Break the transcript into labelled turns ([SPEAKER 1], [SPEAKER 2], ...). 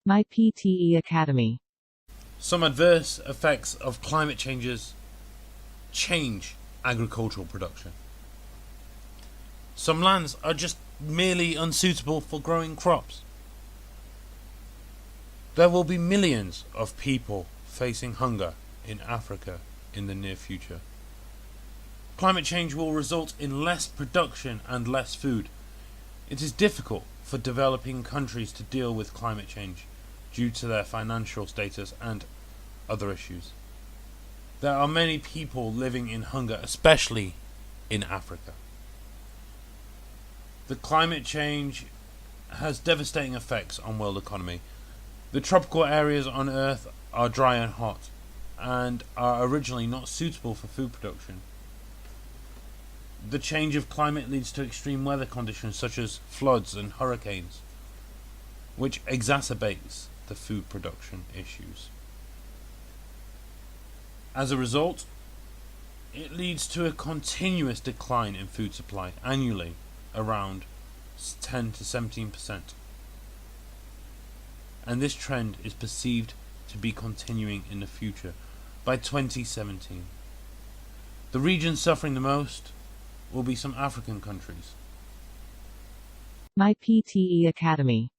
[SPEAKER 1] My PTE Academy.
[SPEAKER 2] Some adverse effects of climate changes change agricultural production. Some lands are just merely unsuitable for growing crops. There will be millions of people facing hunger in Africa in the near future. Climate change will result in less production and less food. It is difficult for developing countries to deal with climate change due to their financial status and other issues. There are many people living in hunger, especially in Africa. The climate change has devastating effects on world economy. The tropical areas on Earth are dry and hot, and are originally not suitable for food production. The change of climate leads to extreme weather conditions such as floods and hurricanes, which exacerbates the food production issues. As a result, it leads to a continuous decline in food supply annually, around 10 to 17%. And this trend is perceived to be continuing in the future. By 2017, the region suffering the most will be some African countries.
[SPEAKER 1] My PTE Academy.